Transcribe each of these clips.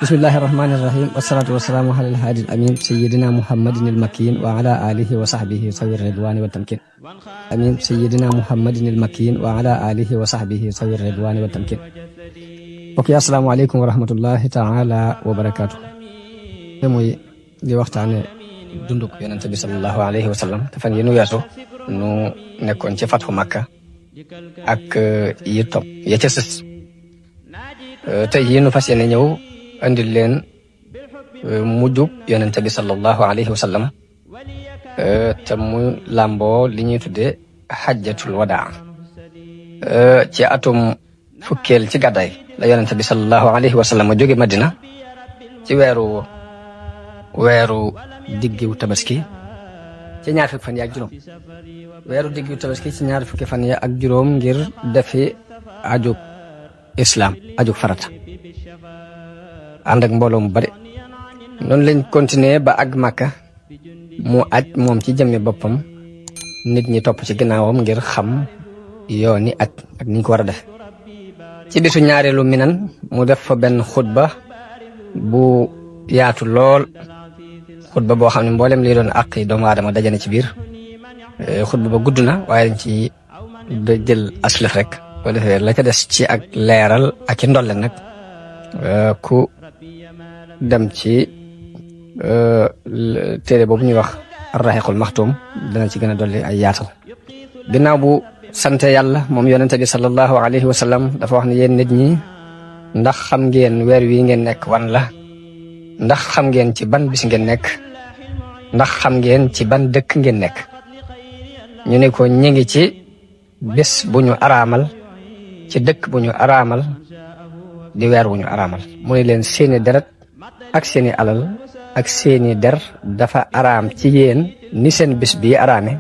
بسم الله الرحمن الرحيم والصلاة والسلام على الهادي الأمين سيدنا محمد المكين وعلى آله وصحبه ذوي الرضوان والتمكين أمين سيدنا محمد المكين وعلى آله وصحبه ذوي الرضوان والتمكين. اوكي السلام عليكم ورحمة الله تعالى وبركاته. موي di waxtaane dunduk yonent bi sallallahu alayhi wa sallam te fan yi nu weesu nu nekkoon ci fatxu Makka ak yi topp ya ca sës tey yi nu fas yéene ñëw andil leen mujjub yonent bi sallallahu alayhi wa sallam te mu làmboo li ñuy tuddee xajjatul wadaa ci atum fukkeel ci gàddaay la yonent bi sallallahu alayhi wa sallam jóge Madina ci weeru diggiw tabaski ci ñaar fukki fan ya ak juróom weeru diggiw tabaski ci ñaar fukki fan ya ak juróom ngir defi ajug islam ajug farata ànd ak mbooloo mu bari noonu lañ continuer ba ak Makka mu aj moom ci jëmmi boppam nit ñi topp ci ginnaawam ngir xam yooni aj ak ni ñu ko war a def ci bisu ñaareelu minan mu def fa benn xutba bu yaatu lool xutba boo xam ne mboolem lii doon àq doomu aadama dajane ci biir xutba ba gudd na waaye dañ ci jël aslaf rek boo defee la ca des ci ak leeral ak ci ndolle nag ku dem ci téere boobu ñuy wax Ar-Rahiqul Maxtuum dana ci gën a dolli ay yaatal. ginnaaw bu sante yàlla moom yonente bi sallallahu alayhi wa sallam dafa wax ne yéen nit ñi ndax xam ngeen weer wi ngeen nekk wan la ndax xam ngeen ci ban bis ngeen nekk ndax xam ngeen ci ban dëkk ngeen nekk ñu ne ko ñi ngi ci bés bu ñu araamal ci dëkk bu ñu araamal di weer wu ñu araamal mu ne leen seeni deret ak seeni alal ak seeni der dafa araam ci yéen ni seen bés bii araame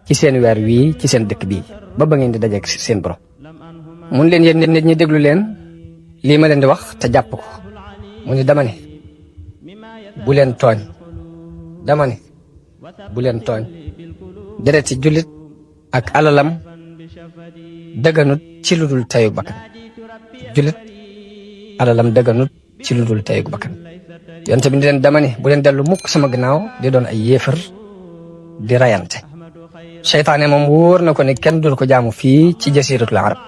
ci seen weer wii ci seen dëkk bii ba ngeen di dajeek seen borom mun leen yéen nit ñi déglu leen lii ma leen di wax te jàpp ko mu ne dama ne bu leen tooñ dama ne bu leen tooñ dereti jullit ak alalam dëgganut ci lu dul tayug bakkan jullit alalam dëgganut ci lu dul tayug bakkan yonent bi ni leen dama ne bu leen dellu mukk sama gannaaw di doon ay yéefar di rayante seytaane moom wóor na ko ne kenn dul ko jaamu fii ci jasiratul arab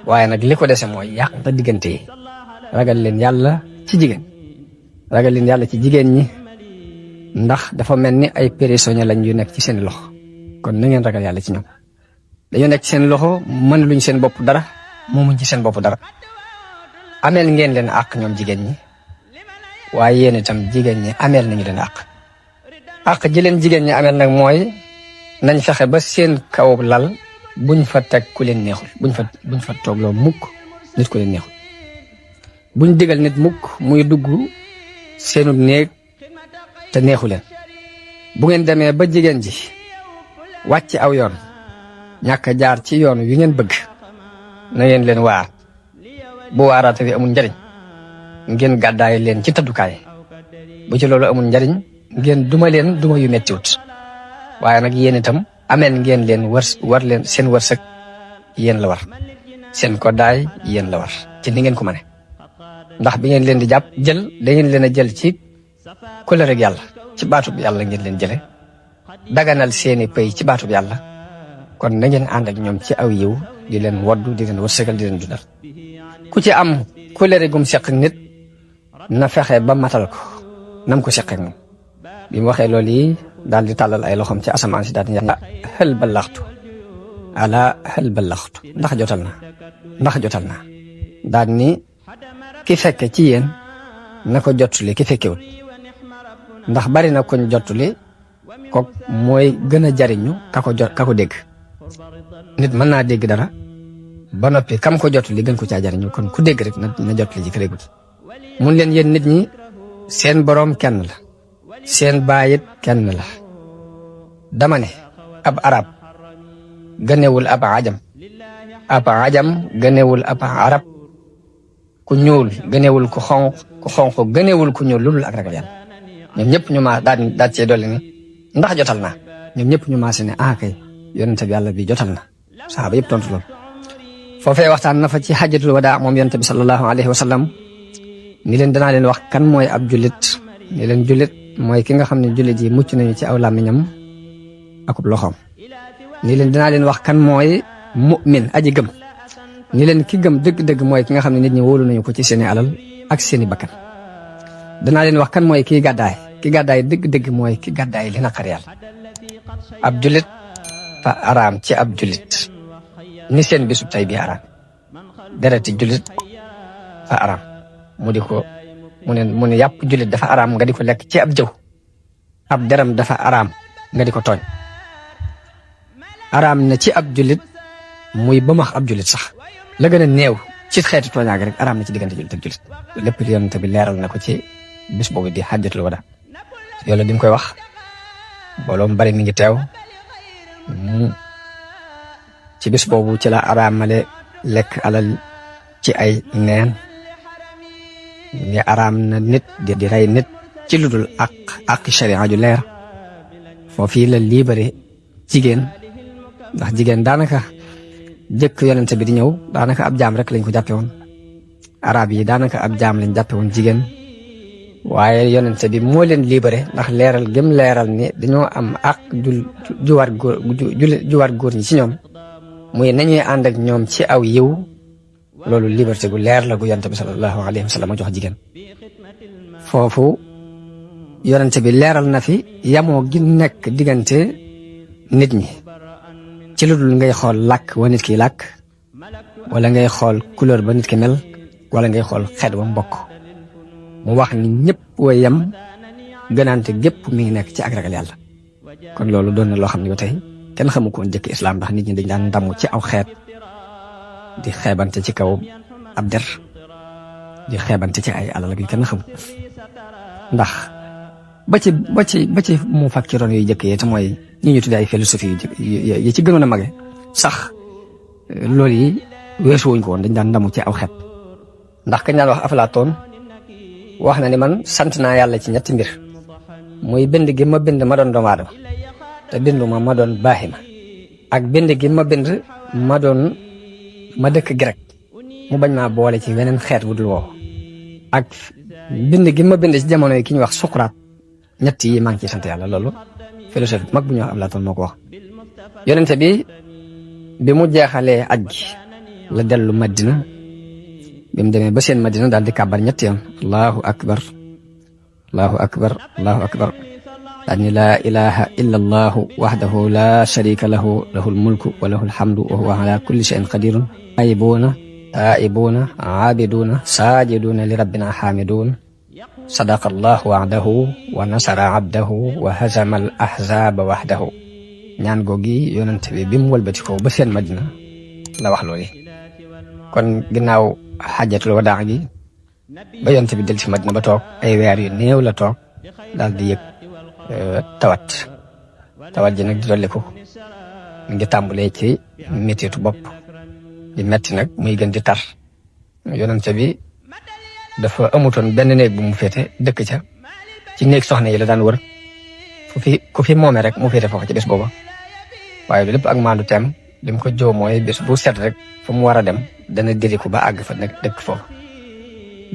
waaye nag li ko dese mooy yàq ba diggante yi ragal leen yàlla ci jigéen ragal leen yàlla ci jigéen ñi ndax dafa mel ni ay prisonniers lañ yu nekk ci seen loxo kon na ngeen ragal yàlla ci ñoom dañoo nekk ci seen loxo mën luñ seen bopp dara moomuñ ci seen bopp dara ameel ngeen leen àq ñoom jigéen ñi waaye yéen itam jigéen ñi ameel nañu leen àq ji leen jigéen ñi ameel nag mooy nañ fexe ba seen kaw lal buñ fa teg ku leen neexul buñ fa toogloo mukk nit ku leen neexul buñ digal nit mukk muy dugg seenu néeg te neexu leen bu ngeen demee ba jigéen ji wàcc aw yoon ñàkk a jaar ci yoon wi ngeen bëgg na ngeen leen waar bu waaraate wi amul njariñ ngeen gàddaay leen ci taddukaay bu ci loolu amul njariñ ngeen duma leen duma yu mettiwut waaye nag yéen itam ameen ngeen leen war leen seen wërsëg yéen la war seen koddaay yéen la war ci ni ngeen ko mane ndax bi ngeen leen di jàpp jël da ngeen leen a jël ci kóllëre ak yàlla ci baatub yàlla ngeen leen jële daganal seeni pay ci baatub yàlla kon na ngeen ànd ak ñoom ci aw yiw di leen woddu di leen wërsëgal di leen dundal ku ci am kóllëre gum seq nit na fexe ba matal ko nam ko seq ak moom bi mu waxee loolu yi daal di tàllal ay loxoom ci asamaan si daal di ñaan xel ba laxtu ala xel ba laxtu ndax jotal naa daal ni ki fekke ci yéen na ko jottuli ki fekkewut ndax bari na koñ jottuli ko mooy gën a jariñu ka ko dégg nit mën naa dégg dara ba noppi kam ko jottuli gën ko caa jariñu kon ku dégg rek na jottuli ji ka déggut mun leen yéen nit ñi seen boroom kenn la seen baayit kenn la dama ne ab arab gënewul ab ajam gënewul ab arab ku ñuul gënewul ku xonq gënewul ku ñuul lu dul ak ragal yàlla ñoom ñëpp ñu maa daal cee dolli ni ndax jotal naa ñoom ñëpp ñu maase ne kay yonente bi yàlla bi jotal na saxaaba yëpp tontu loolu foofee waxtaan na fa ci xajjatul wadaa moom yonente bi sallallahu alayhi wa sallam ni leen danaa leen wax kan mooy ab jullit ni leen jullit mooy ki nga xam ne jullit yi mucc nañu ci aw làmmiñam akub loxoom ni leen danaa leen wax kan mooy mu'min aji gëm ni leen ki gëm dëgg-dëgg mooy ki nga xam ne nit ñi wóolu nañu ko ci seeni alal ak seeni bakkan danaa leen wax kan mooy kii gàddaay ki gàddaay dëgg-dëgg mooy ki gàddaay li naqar yàlla ab jullit fa araam ci ab jullit ni seen bisub tay bi araam dereti jullit fa araam mu ne yàpp jullit dafa araam nga di ko lekk ci ab jëw ab deram dafa araam nga di ko tooñ araam na ci ab jullit muy ba max ab jullit sax la gën a néew ci xeeti tooñaage rek araam na ci diggante jullit ak jullit lépp yonent bi leeral na ko ci bis boobu di xajjatul wada yàlla di mu koy wax mbooloo mu bari mi ngi teew ci bis boobu ci la araamale lekk alal ci ay neen ni araam na nit di rey nit ci lu dul ak sharia ju leer foofii la libéré jigéen ndax jigéen daanaka jëkk yonent bi di ñëw daanaka ab jaam rek lañ ko jàppe woon arab yi daanaka ab jaam lañ jàppe woon jigéen waaye yonent bi moo leen libéré ndax leeral gëm leeral ni dañoo am ak juwaat góor ñi ci ñoom muy nañuy ànd ak ñoom ci aw yiw loolu liberté gu leer la gu yonent bi sallallahu alayhi wa sallam jox jigéen foofu yonent bi leeral na fi yamoo gi nekk diggante nit ñi ci lu dul ngay xool làkk wa nit ki làkk wala ngay xool couleur ba nit ki mel wala ngay xool xeet wa mbokk mu wax ni ñëpp wa yem gënaante gépp mi ngi nekk ci ak ragal yàlla kon loolu doon na loo xam ne ba tey kenn xamu ko woon jëkk islam ndax nit ñi dañ daan ndamu ci aw xeet di xeebante ci kaw ab der di xeebante ci ay alal ak yu kenn xamu ndax ba ci mu fakkiroon yu jëkk yi te mooy ñi ñu tuddee ay philosophie yi ci gënoon a mage sax loolu yi weesu wuñ ko woon dañ daan ndamu ci aw xeet ndax kañ daan wax Aflaatoon wax na ni man sant naa yàlla ci ñetti mbir muy bind gi ma bind ma doon doomu aadama te binduma ma doon baaxima ak bind gi ma bind ma dëkk grec mu bañ maa boole ci weneen xeet wu dul woo ak bind gi ma bind ci jamono yi ki ñuy wax Socrate ñett yi maa ngi ciy sant yàlla loolu philosophe mag bu ñuy wax Aflaatoon moo ko wax yonente bi mu jeexalee aj gi la dellu Madina bi mu demee ba seen Madina daal di kàbbar ñetti yoon allahu akbar allahu akbar allahu akbar daal ni laa ilaha illa allahu wahdahu la sharika lahu lahul mulku wa lahul hamdu wa huwa ala kulli shay'in qadirun ayibuna taibuna abiduna sajiduna li rabbina hamidun sadaqa allahu wa'dahu wa nasara abdahu wa hazama al ahzaba wahdahu ñaan googi yonent bi mu wëlbati ko ba seen Madina la wax loolu kon ginnaaw xajjatul wadaa gi ba yonent bi del ci Madina ba toog ay weer yu néew la toog daal di yëg tawat ji nag di dolliku mi ngi tàmbalee ci mettitu bopp di metti nag muy gën di tar yonent bi dafa amutoon benn néeg bu mu féete dëkk ca ci néeg soxna yi la daan wër ku fi moome rek mu féete foofu ci bés booba waaye lu lépp ak maandu teem li mu ko joo mooy bés bu set rek fu mu war a dem dana diriku ba àgg fa nag dëkk foofu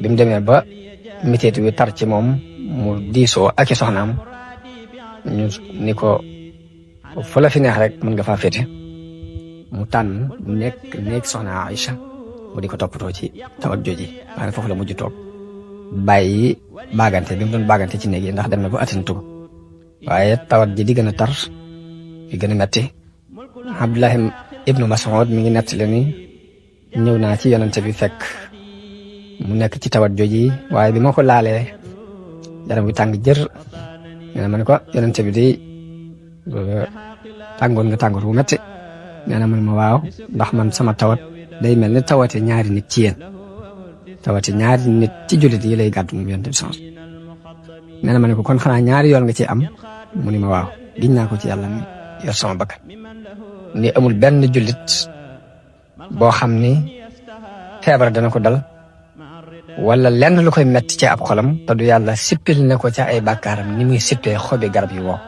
bi mu demee ba métit wi tar ci moom mu diisoo ak i soxnaam ñu ni ko fu la fi neex rek mën nga faa féete mu tànn nekk soxna Aïcha mu di ko toppatoo ci tawat jooji waaye foofu la mujj toog bàyyi baagante bi mu doon baagante ci néeg yi ndax dem na ba attanatu ko waaye tawat ji di gën a tar di gën a metti Abdullahi ibnu Mas'ud mi ngi nettali ni ñëw naa ci yonente bi fekk mu nekk ci tawat jooji waaye bi ma ko laalee yaram wi tàng jër nee na ma ne ko yonente bi di tàngoon nga tàngoor bu metti nee na ma ne ma waaw ndax man sama tawat day mel ni tawate ñaari nit ci yéen tawate ñaari nit ci jullit yi lay gàddu moom yonente bi sens nee na ma ne ko kon xanaa ñaari yoon nga ci am mu ni ma waaw giñ naa ko ci yàlla mi yor sama bakkan ni amul benn jullit boo xam ni feebar dana ko dal wala lenn lu koy metti ci ab xolam te du yàlla sippil na ko ca ay bàkkaaram ni muy sippee xobi garab yi woo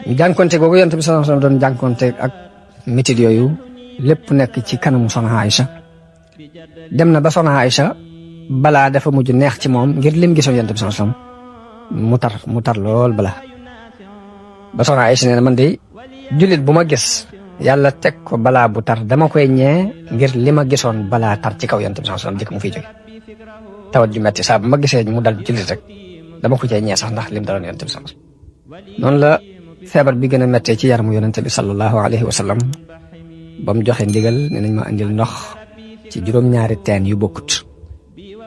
ñu jànkonte googu yonent bi sallallahu alayhi wasallam doon jànkonte ak métit yooyu lépp nekk ci kanamu soxna Aïcha dem na ba soxna Aïcha balaa dafa mujj neex ci moom ngir lim gisoon yonent bi sallallahu alayhi wasallam mu tar lool balaa ba soxna Aysa nee na man de jullit bu ma gis yàlla teg ko balaa bu tar dama koy ñee ngir li ma gisoon balaa tar ci kaw yonent bi sallallahu alayhi wasallam jëkk mu fiy jóge tawat ju metti saa bu ma gisee mu dal jullit rek dama ko cay ñee sax ndax lim daloon yonent bi sallallahu alayhi wasallam noonu la feebar bi gën a mettee ci yaramu yonent bi sallallahu alayhi wasallam ba mu joxe ndigal ne nañ ma indil ndox ci juróom-ñaari teen yu bokkut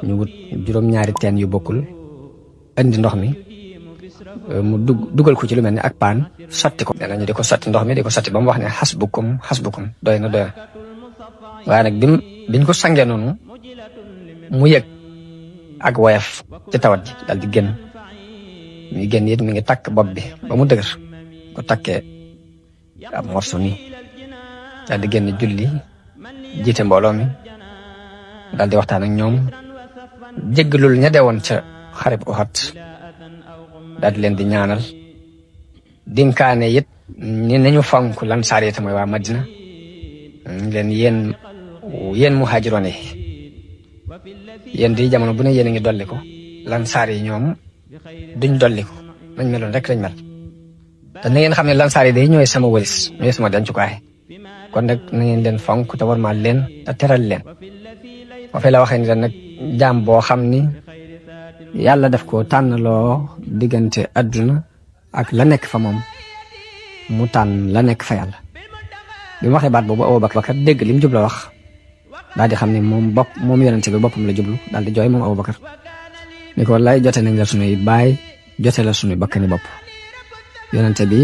ñu wut juróom-ñaari teen yu bokkul indi ndox mi mu dugal ko ci lu mel ni ak paan sotti ko. nee na ñu di ko sotti ndox mi di ko sotti ba mu wax ne xasbukum doy na waaye nag biñ ko sangee noonu mu yëg ak woyaf ci tawat ji daal di génn muy génn it mi ngi takk bopp bi ba mu dëgër ko takkee ab morso nii daal di génn julli jiite mbooloo mi daal di waxtaan ak ñoom jéggalul ña deewoon ca xareb Uhud daal di leen di ñaanal dinkaane it ni nañu fonk Lansaar yi te mooy waa Madina leen yéen muhaajiroon yi yéen di jamono bu ne yéen a ngi dolli ko Lansaar yi ñoom duñ dolli ko nañ meloon rek lañ mel te na ngeen xam ne Lansaar yi day ñooy sama wëlis ñooy sama dencukaay kon nag na ngeen leen fonk te warmaal leen te teral leen foofu la waxee ni leen nag jaam boo xam ni yàlla daf ko tànnaloo diggante adduna ak la nekk fa moom mu tànn la nekk fa yàlla bi mu waxee baat boobu Abubakar dégg li mu jubla wax daal di xam ne moom yonente bi boppam la jublu daal di jooy moom Abubakar ni ko wallaay jote nañ la sunuy baay jote la sunuy bakkani bopp yonente bi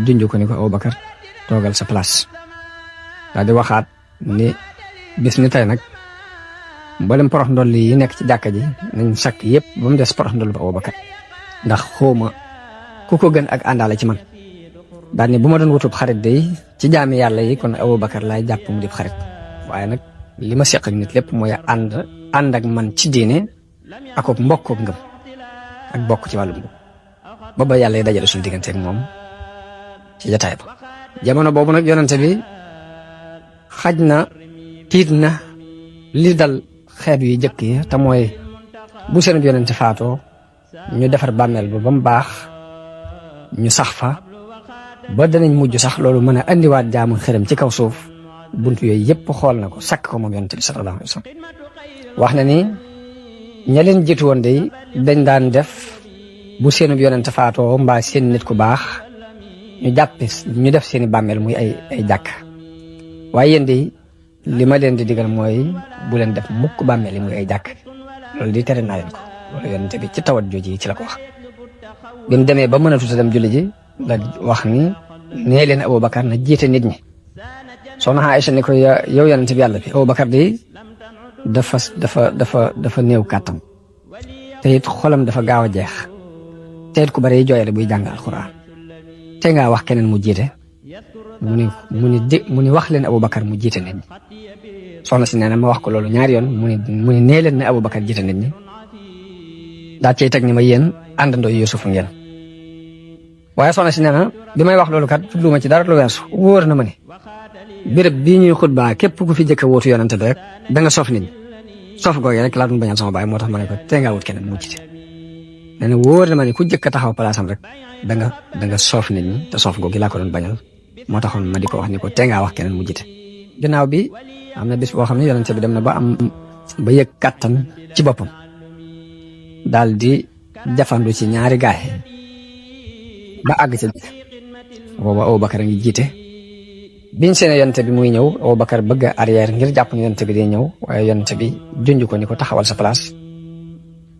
junj ko ni ko Abubakar toogal sa place daal di waxaat ni bis ni tey nag mboolem porox ndolli yi nekk ci jàkka ji nañ sakk yëpp ba mu des porox ndolli ba Abubakar ndax xawma ku ko gën ak àndaale ci man daal ni bu ma doon wutub xarit day ci jaami yàlla yi kon Abubakar laay jàpp mu di xarit waaye nag li ma seq ak nit lépp mooy ànd ak man ci diine ak mbokk ak ngëm ak bokk ci wàllum ngëm ba yàlla yi dajale suñu diggante ak moom ci jataay ba jamono boobu nag yonente bi xaj na tiit na li dal xeet yu jëkk yi te mooy bu seen yonente faatoo ñu defar bàmmeel ba mu baax ñu sax fa ba danañ mujj sax loolu mën a andiwaat jaamu xërëm ci kaw suuf buntu yooyu yëpp xool na ko sakk ko moom yonente bi sallallahu alayhi wa sallam wax na ni ña leen jiitu woon de dañ daan def bu seenub yonente faatoo mbaa seen nit ku baax ñu def seeni bàmmeel muy ay jàkk waaye yéen de li ma leen di digal mooy bu leen def mukk bàmmeel yi muy ay jàkk loolu di tere naa leen ko loolu yonente bi ci tawat jooji ci la ko wax bi mu demee ba mënatuta dem julli ji la wax ni nee leen Abubakar na jiite nit ñi soxna Aysa ni ko yow yonente bi yàlla bi Abubakar de dafa néew kàttan te it xolam dafa gaaw a jeex te it ku bari jooyale buy jàng alxuraan te ngaa wax keneen mu jiite mu ni wax leen Abubakar mu jiite nit ñi soxna si nee na ma wax ko loolu ñaari yoon mu ni nee leen ne Abubakar jiite nit ñi daa cey teg ni ma yéen àndandoo Yuusuf ngeen waaye soxna si nee na bi may wax loolu kat tudduma ci dara lu weesu wóor na ma ni béréb bii ñuy xutbaa képp ku fi jëkk a wóotu yonante bi rek da nga soof nit ñi soof googu rek laa doon bañal sama baay moo tax ma ne ko tee ngaa wut keneen mu jiite nee na wóor na ma ni ku jëkk a taxaw palaasam rek da nga soof nit ñi te soof googu laa ko doon bañal moo taxoon ma di ko wax ni ko tee ngaa wax keneen mu jiite ginnaaw bi am na bis boo xam ne yonente bi dem na ba yëg kàttan ci boppam daal di jafandu ci ñaari gaay ba àgg ci booba Abubakar a ngi jiite biñ seene yonente bi muy ñëw Abubakar bëgg a arrière ngir jàpp ne yonente bi day ñëw waaye yonente bi junj ko ni ko taxawal sa place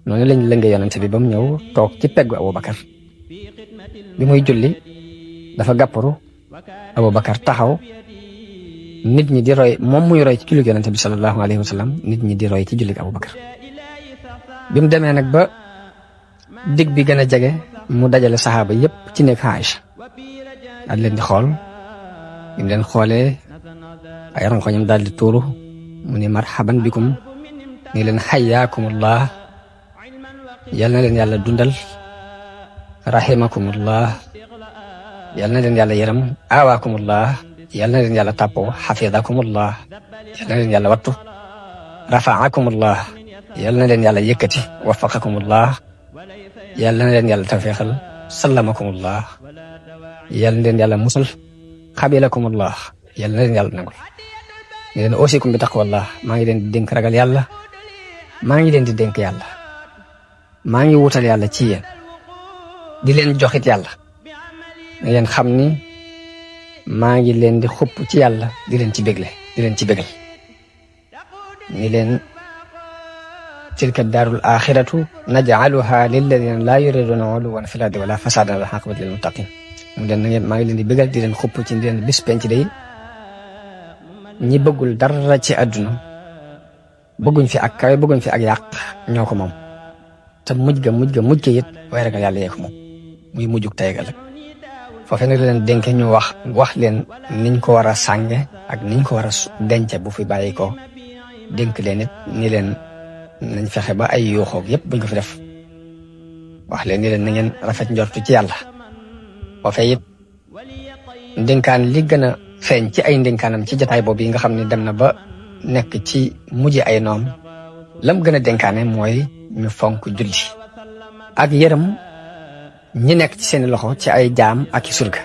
noonu lañ lëngee yonente bi ba mu ñëw toog ci peggu Abubakar bi muy julli dafa gàpparu Abubakar taxaw nit ñi di roy moom muy roy ci jullit yonente bi sallallahu alayhi wa sallam nit ñi di roy ci jullit Abubakar bi mu demee nag ba dig bi gën a jege mu dajale saxaaba yépp ci nekk Aïcha daal leen di xool bi mu leen xoolee ay ronkoñam daal di tuuru mu ni marhaban bikum ni leen xayyaakumullah yal na leen yàlla dundal rahimakumullah yal na leen yàlla yërëm awaakumullah yal na leen yàlla tàppoo xafidakumullah yal na leen yàlla wattu rafaakumullah yal na leen yàlla yëkkati waffaqakumullah yal na leen yàlla tawfiqal sallamakumullah yal na leen yàlla musal xabilakumullah yal na leen yàlla nangul ni leen ausikum bi taqwallah maa ngi leen di dénk ragal yàlla maa ngi leen di dénk yàlla maa ngi wutal yàlla ci yéen di leen joxit yàlla na ngeen xam ni maa ngi leen di xupp ci yàlla di leen ci bégle di leen ci bégal ni leen tilka daarul axiratu naj'aluha lilladina laa yuriduna uluwan fil ardi wala fasadan wal aqibatu lil muttaqin mu leen na ngeen maa ngi leen di bégal di leen xupp ci di leen bis penc day ñi bëggul dara ci àdduna bëgguñ fi ak kawe bëgguñ fi ak yàq ñoo ko moom te mujj ga it waaye ragal yàlla yee ko moom muy mujjug tey ëllëg foofee nag leen dénke ñu wax leen niñ ko war a sànge ak niñ ko war a dence bu fi bàyyi ko dénk leen it ni leen nañ fexe ba ay yuuxoog yépp buñ ko fi def wax leen ni leen na ngeen rafet njortu ci yàlla foofee it ndénkaan li gën a feeñ ci ay ndénkaanam ci jataay boobu yi nga xam ne dem na ba nekk ci mujj ay noom lam gën a dénkaane mooy ñu fonk julli ak yërëm ñi nekk ci seeni loxo ci ay jaam ak i surga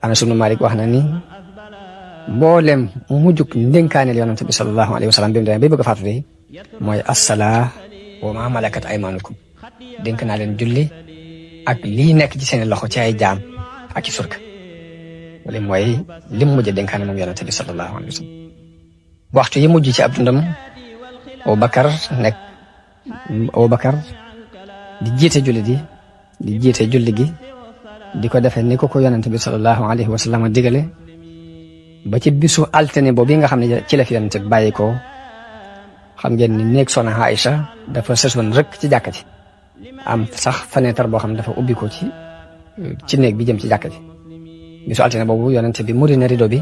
Anas ibn Malik wax na ni mboolem mujjug ndénkaaneel yonent bi sallallahu alayhi wa sallam bi mu demee bay bëgg a faatu de mooy assalaa wa ma malakat aymanukum dénk naa leen julli ak lii nekk ci seeni loxo ci ay jaam ak i surga wala mooy lim mujj a dénkaane moom yonent bi sallallahu alayhi wa sallam waxtu yi mujj ci ab dundam Abubakar di jiite julli gi di ko defee ni ko yonent bi sallallahu alayhi wa sallam digale ba ci bisu altine boobu nga xam ne ci la fi yonent bi bàyyi ko xam ngeen ni néeg Soxna Aïcha dafa sësoon rek ci jàkka ji am sax fenêtre boo xam ne dafa ubbi ko ci néeg bi jëm ci jàkka ji bisu altine boobu yonent bi muri na rido bi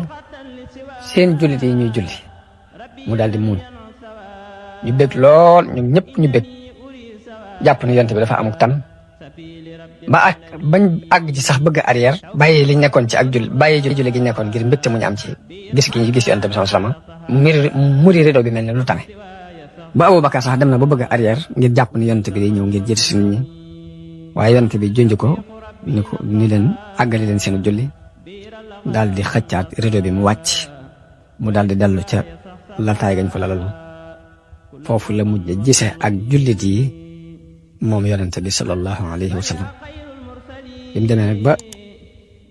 seen jullit yi ñuy julli mu daal di muuñ ñu bég lool ñoom ñëpp ñu bég jàpp ne yonent bi dafa amuk tan bañ àgg ci sax bëgg arrière bàyyi li nekkoon ci ak julli gi nekkoon ngir mbégte mu ñu am ci gis yonent bi sallallahu alayhi wasallam muri rido bi mel ne lu tane ba Abubakar sax dem na ba bëgg arrière ngir jàpp ne yonent bi day ñëw ngir jiite si nit ñi waaye yonent bi junj ko ni leen àggali leen seen julli daal di xëccaat rido bi mu wàcc mu daal di dellu ca laltaay gañ ko lalal foofu la mujj gise ak jullit yi moom yonent bi sallallahu alayhi wa sallam bi mu demee nag ba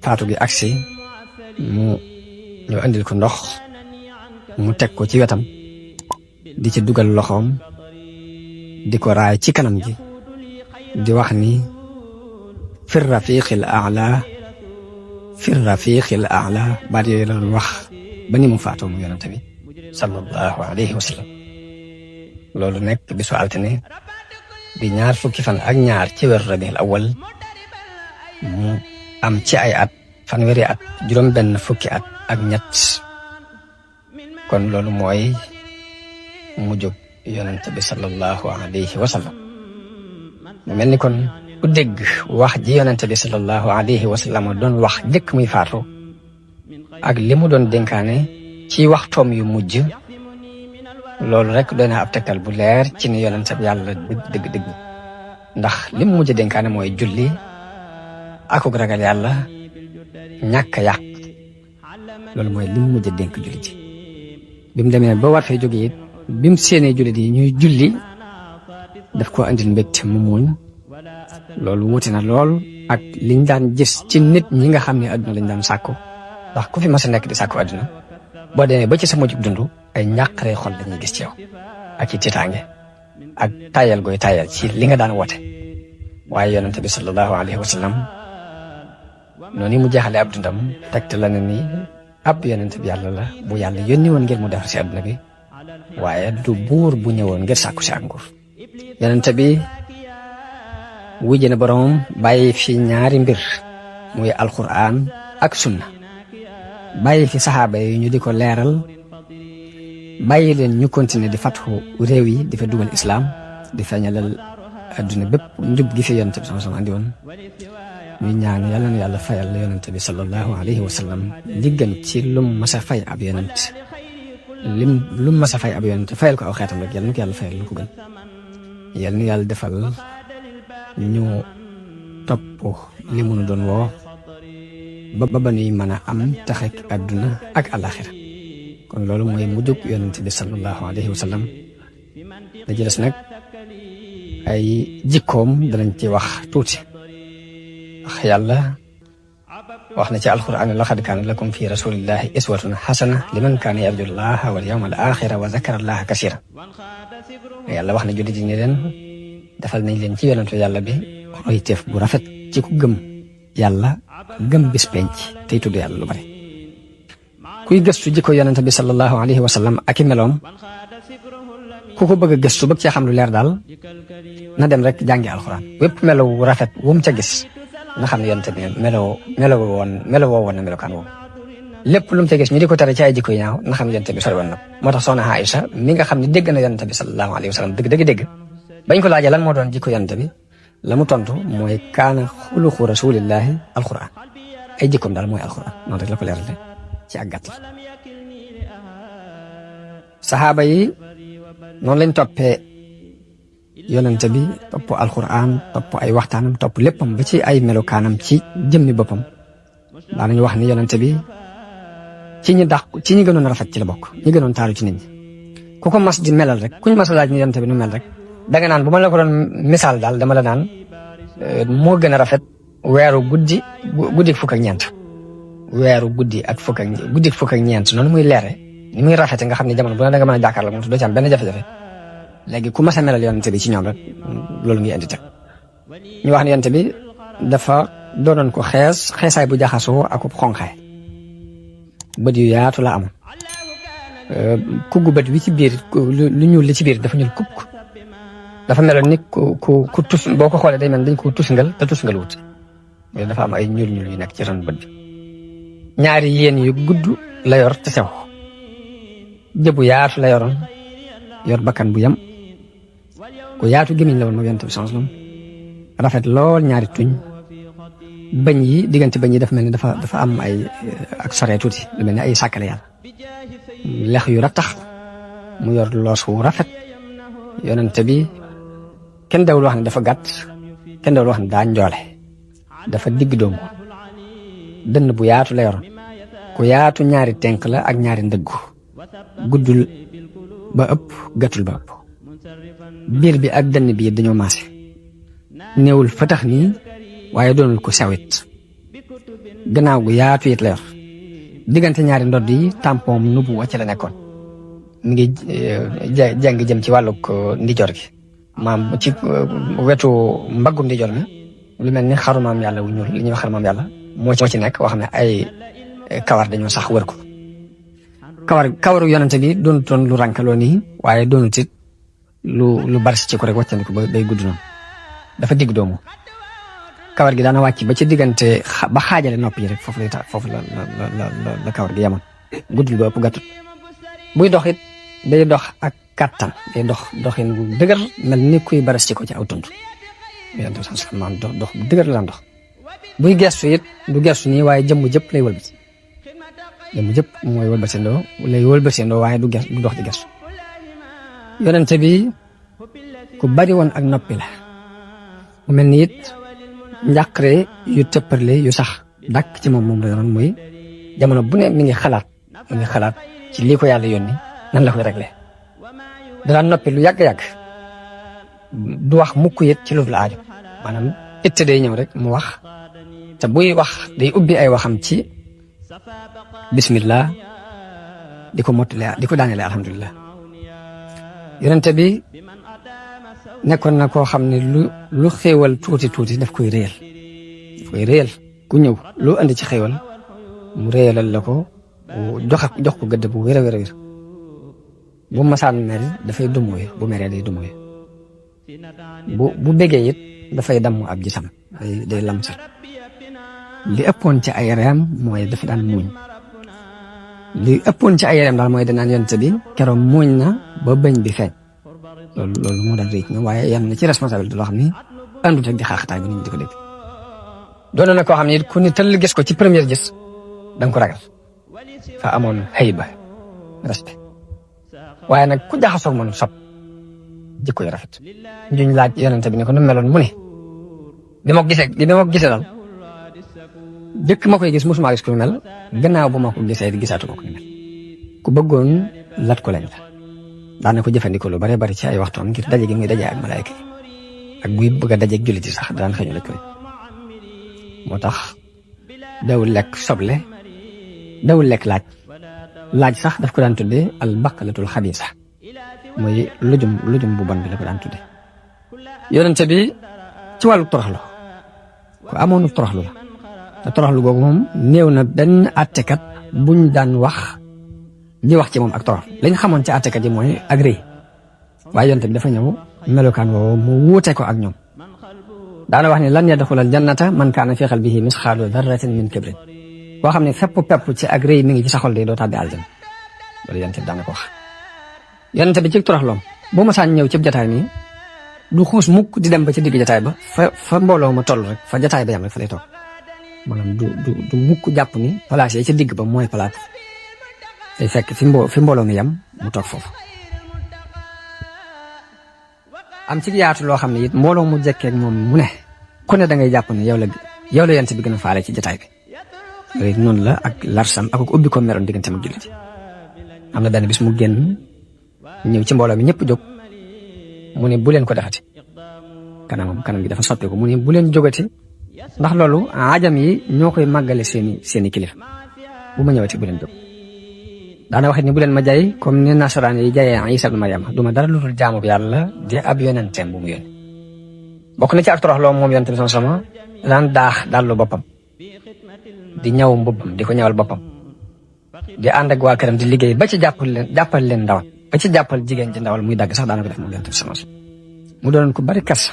faatu gi agsi mu ñëw andil ko ndox mu teg ko ci wetam di ci dugal loxoom di ko raay ci kanam gi di wax ni fi rafiqil a'la baat yooyu la doon wax ba ni mu faatoo mu yonent bi sallallahu alayhi wa sallam loolu nekk bisu altine di ñaar fukki fan ak ñaar ci weeru rabiul awwal mu am ci ay at fanweeri at juróom benn fukki at ak ñett kon loolu mooy mujjug yonent bi sallallahu alayhi wa sallam mu mel ni kon ku dégg wax ji yonent bi sallallahu alayhi wa sallam doon wax njëkk muy faatu ak li mu doon dénkaane ci waxtoom yu mujj loolu rek doy na ab tegtal bu leer ci ni yonent bi yàlla dëgg ndax li mu mujj dénkaane mooy julli akuk ragal yàlla ñàkk a yàq loolu mooy li mu mujj dénk julli ji bi mu demee ba war fee jóge it bi mu séenee jullit yi ñuy julli daf ko andil mbégte mu muuñ loolu wuute na lool ak liñ daan gis ci nit ñi nga xam ne adduna lañ daan sàkku ndax ku fi mas a nekk di sàkku adduna boo demee ba ci sa mujjug dund ay ñàqare xol la ñuy gis ci yow ak ci tiitaange ak tayal gooy tayal ci li nga daan woote waaye yonent bi sallallahu alayhi wa sallam noonu mu jeexale ab dundam tegte la ne ni ab yonent bi yàlla la bu yàlla yónni woon ngir mu defar si adduna bi waaye du buur bu ñëwoon ngir sàkku si ak nguur yonent bi wujje na boroom bàyyi fi ñaari mbir muy alquran ak sunna bàyyi fi saxaaba yi ñu di ko leeral bàyyi leen ñu continuer di fatxu réew yi di fa dugal islaam di feeñalal adduna bépp njub gi fi yonent bi sama andi woon ñuy ñaan yàlla na yàlla fayal yonent bi sallallahu alayhi wa sallam li gën ci lum masa fay ab yonent lu mas a fay ab yonent fayal ko aw xeetam rek yal na ko yàlla fayal lu ko gën yal na yàlla defal ñu topp li mu nu doon woo ba nuy mën a am taxek àdduna ak àllaaxira kon loolu mooy mujjug yonent bi sallallahu alayhi wa sallam da ci des nag ay jikkoom danañ ci wax tuuti wax yàlla wax na ci alquran laqad kaana lakum fi rasulillahi iswatun xasana liman kaana yarju llaha wal yawmal axira wa zakara allaha kasira yàlla wax na jullit yi ne leen defal nañ leen ci yonentu yàlla bi royteef bu rafet ci ku gëm yàlla gëm bis penc tey tudd yàlla lu bari kuy gëstu jikko yonent bi sallallahu alayhi wa sallam ak i meloom ku ko bëgg a gëstu bëgg cee xam lu leer daal na dem rek jàngi alxuraan wépp melo wu rafet wu mu ca gis nga xam ne yonent bi melo woon na melokaan woowu lépp lu mu ca gis ñu di ko tere ci ay jikko yi ñaaw na xam ne yonent bi sori woon na moo tax soxna Aïcha mi nga xam ne dégg na yonent bi sallallahu alayhi wa sallam dëgg bañ ko laajee lan moo doon jikko yonent bi la mu tontu mooy kaana xuluqu rasulillahi alxuraan ay jikkoom daal mooy alxuraan noonu rek la ko leerale ci ak gàtt saxaaba yi noonu lañ toppee yonent bi topp alxuraan topp ay waxtaanam topp léppam ba ci ay melokaanam ci jëmmi boppam daanañu wax ni yonent bi ci ñi gënoon a rafet ci la bokk ñi gënoon taaru ci nit ñi ku ko mas di melal rek kuñ mas a laaj ni yonent bi nu mel rek danga naan bu ma la ko doon misaal daal dama la naan moo gën a rafet weeru guddi fukk ak ñeent weeru guddi fukk ak ñeent noonu muy leere ni muy rafete nga xam ne jamono bu ne danga mën a jàkkaarloo moom doo ci am benn jafe-jafe léegi ku mas a melal yonent bi ci ñoom rek loolu ngi indi teg ñu wax ne yonent bi dafa doonoon ko xeesaay bu jaxasoo ak xonqaay bët yu yaatu la amoon kuggu bët wi ci biir lu ñuul li ci biir dafa ñuul kukk dafa meloon ni ku tus boo ko xoolee day mel dañ ko tusngal te tusngal wut dafa am ay ñuul yu nekk ci ron bët bi ñaari yéen yu gudd la yor te sew jëbu yaatu la yoroon yor bakkan bu yam ku yaatu gémmiñ la woon moom yonent bi sallallahu alayhi wasallam rafet lool ñaari tuñ bañ yi diggante bañ yi dafa mel ni dafa am ay ak sore tuuti lu mel ni ay sàkkale yàlla lex yu rattax mu yor loos wu rafet yonent bi kenn dawul wax ne dafa gàtt kenn dawul wax ne daa njoole dafa digg doomu dënn bu yaatu la yoroon ku yaatu ñaari tenk la ak ñaari ndëggu guddul ba ëpp gàttul ba ëpp biir bi ak dënn bi dañoo maase néewul fatax nii waaye doonul ko sewit gannaaw gu yaatu it la yor diggante ñaari ndodd yi tampon nubu wàcc la nekkoon mi ngi jàng jëm ci wàllug ndijoor gi maam ci wetu mbaggu ndijoor mi lu mel ni xaru maam yàlla wu ñuul li ñuy wax xaru maam yàlla moo ci nekk wax ne ay kawar dañoo sax wër ko kawaru yonente bi doonutoon lu rànkaloo nii waaye doonut it lu bari ci ko rek wàccandi ko ba day gudd noonu dafa digg doomu kawar gi daana wàcc ba ci diggante ba xaajale nopp yi rek foofu la kawar gi yamoon guddul ba ëpp gàttut buy dox it day dox ak kàttan day doxin bu dëgër mel ni kuy baras ci ko ci aw tund yonente bi sax maam dox bu dëgër la dox buy gestu it du gestu nii waaye jëmm jëpp lay wëlbati jëmm jëpp mooy wëlbatindoo waaye du dox di gestu yonente bi ku bari woon ak noppi la mu mel ni it njàqare yu tëpparle yu sax dàkk ci moom la yoroon muy jamono bu ne mi ngi xalaat ci lii ko yàlla yónni nan la koy réglé danaa noppi lu yàgg-yàgg du wax mukk it ci lu la aajo maanaam itte day ñëw rek mu wax te buy wax day ubbi ay waxam ci bismillah di ko mottale di ko daanele alhamdulilah yonente bi nekkoon na koo xam ne lu xéewal tuuti daf koy réyal ku ñëw loo andi ci xéewal mu réyalal la ko jox ko gëdd bu wér a wér bu masaan mer dafay dumóoyu bu meree day dumóoyu bu bégee it dafay damm ab gisam day lamsal li ëppoon ci ay reem mooy dafa daan muuñ li ëppoon ci ay reem daal mooy danaan yonent bi keroog muuñ na ba bëñ bi feeñ loolu moo daan rëy ñoom waaye yam na ci responsabilité loo xam ni àndut ak di xaaxataay bi nit ñi di ko dégg doon na koo xam ne ku ni tëll gis ko ci première gis danga ko ragal fa amoon hayba respect waaye nag ku jaxasoo man sopp jikko yu rafet juñ laaj yonent bi ne ko nu meloon mu ne bi ma ko gisee daal jëkk ma koy gis mosuma gis ku mel gannaaw bu ma ko gisee gisaatu ko mel ku bëggoon lat ko lañ la daana ko jëfandikoo lu bare bari ci ay waxtoom ngir daje gi muy daje ak malaayka yi ak buy bëgg a dajeeg jullit yi sax daan xëñu la koy moo tax dawul lekk soble dawul lekk laaj sax daf ko daan tuddee al baqalatul xabiisa mooy lujum bu bon bi la ko daan tuddee yonente bi ci wàllu toroxlu ku amoonu toroxlu la te toroxlu googu moom néew na benn àttekat buñ daan wax ci moom ak torox lañ xamoon ci àttekat yi mooy ak rëy waaye yonente bi dafa ñëw melokaan woowu mu wuute ko ak ñoom daana wax ne lan yadxulal jannata man kaana fi qalbihi misqaalu darratin min kibrin koo xam ne fépp pepp ci ak rëy mi ngi ci sa xol de doo tàbbi aljana loolu yonente bi daana ko wax yonente bi ci toroxloom bu ma saan ñëw ci jataay nii du xuus mukk di dem ba ci digg jataay ba fa mbooloo ma toll rek fa jataay ba yam rek fa lay toog maanaam du mukk jàpp ni place yi ci digg ba mooy place day fekk fi mbooloo mi yam mu toog foofu am ci yaatu loo xam ne it mbooloo mu jekkeeg moom mu ne ku ne da ngay jàpp ne yow la yonent bi gën a faale ci jataay bi loolu noonu la ak larsam ak ubbi ko meroon diggante ak jullit am na benn bis mu génn ñëw ci mbooloo mi ñëpp jóg mu ne bu leen ko defati kanam gi dafa soppeeku mu ne bu leen jógati ndax loolu ajam yi ñoo koy màggale seeni kilifa bu ma ñëwati bu leen jóg daana waxit ni bu leen ma jaay comme ni nasaraan yi jaayee Isa ibn Maryam duma dara lu dul jaamu bi yàlla di ab yonenteem bu mu yónni bokk na ci ak toroxloo moom yonent bi sama daan daax dallu boppam di ñaw mbubbam di ko ñawal boppam di ànd ak waa këram di liggéey ba ci jàppal leen ndawal ba ci jàppal jigéen ci ndawal muy dagg sax daana ko def moom yonent bi sama mu doonoon ko bari kersa